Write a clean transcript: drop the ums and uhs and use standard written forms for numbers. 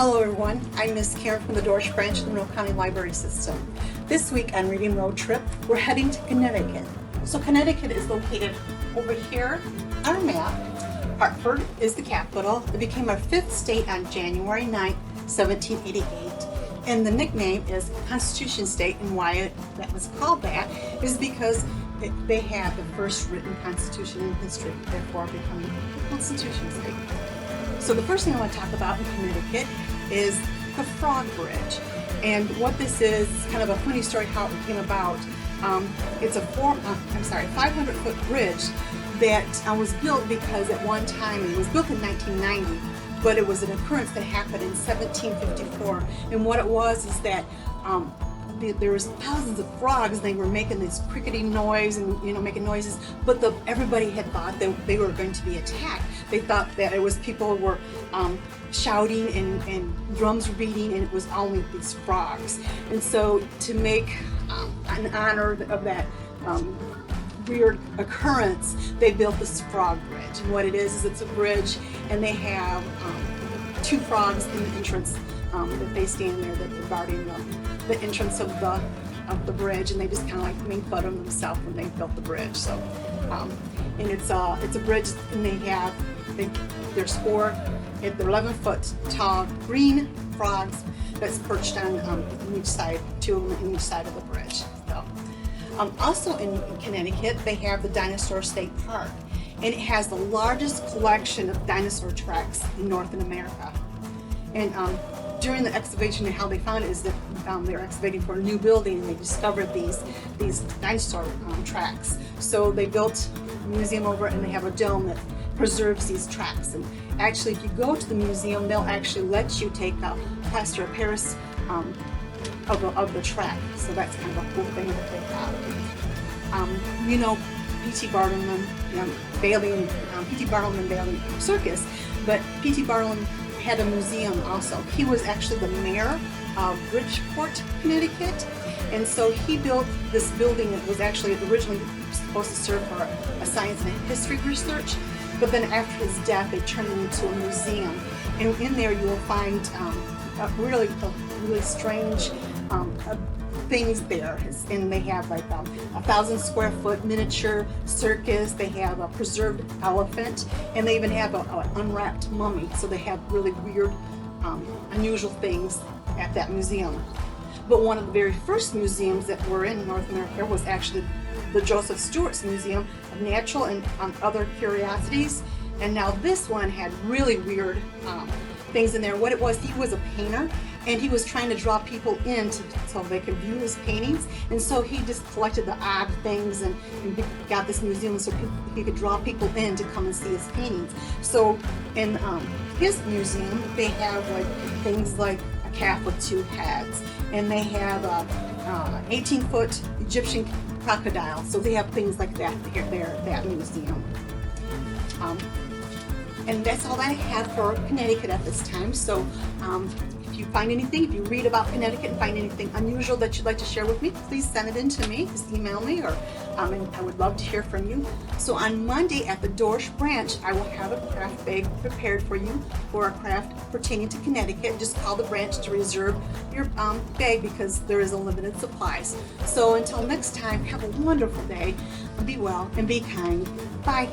Hello everyone, I'm Miss Karen from the Dorsch Branch of the Monroe County Library System. This week on Reading Road Trip, we're heading to Connecticut. So Connecticut is located over here on our map. Hartford is the capital. It became our fifth state on January 9, 1788. And the nickname is Constitution State, and why that was called that is because they had the first written constitution in history, therefore becoming the Constitution State. So the first thing I want to talk about in Connecticut is the Frog Bridge. And what this is kind of a funny story how it came about. It's a 500-foot bridge that was built because at one time, it was built in 1990, but it was an occurrence that happened in 1754. And what it was is that there was thousands of frogs, and they were making this crickety noise and making noises, but everybody had thought that they were going to be attacked. They thought that it was people were shouting and drums were beating, and it was only these frogs. And so to make an honor of that weird occurrence, they built this frog bridge. And what it is it's a bridge, and they have two frogs in the entrance that they stand there, that they're guarding the entrance of the bridge, and they just kind of like made fun of themselves when they built the bridge. So, and it's a bridge, and there's four, they're 11-foot tall green frogs that's perched on each side, two of them on each side of the bridge. So, also in Connecticut, they have the Dinosaur State Park, and it has the largest collection of dinosaur tracks in North America. And during the excavation, how they found it is that they were excavating for a new building, and they discovered these dinosaur tracks. So they built a museum over it, and they have a dome that preserves these tracks. And actually, if you go to the museum, they'll actually let you take a plaster of Paris of the track. So that's kind of a cool thing that they have. P.T. Barnum and Bailey, P.T. Barnum and Bailey Circus, but P.T. Barnum had a museum also. He was actually the mayor of Bridgeport, Connecticut, and so he built this building that was actually originally supposed to serve for a science and history research, but then after his death, they turned it into a museum. And in there, you will find really strange things there. And they have like 1,000-square-foot miniature circus. They have a preserved elephant, and they even have an unwrapped mummy. So they have really weird, unusual things at that museum. But one of the very first museums that were in North America was actually the Joseph Stewart's Museum of Natural and Other Curiosities. And now this one had really weird things in there. What it was, he was a painter, and he was trying to draw people in so they could view his paintings. And so he just collected the odd things and got this museum so he could draw people in to come and see his paintings. So in his museum, they have like things like a calf with two heads, and they have a 18-foot Egyptian crocodile. So they have things like that there at that museum. And that's all I have for Connecticut at this time. So if you find anything, if you read about Connecticut and find anything unusual that you'd like to share with me, please send it in to me. Just email me, and I would love to hear from you. So on Monday at the Dorsch Branch, I will have a craft bag prepared for you for a craft pertaining to Connecticut. Just call the branch to reserve your bag because there is a limited supplies. So until next time, have a wonderful day. Be well and be kind. Bye.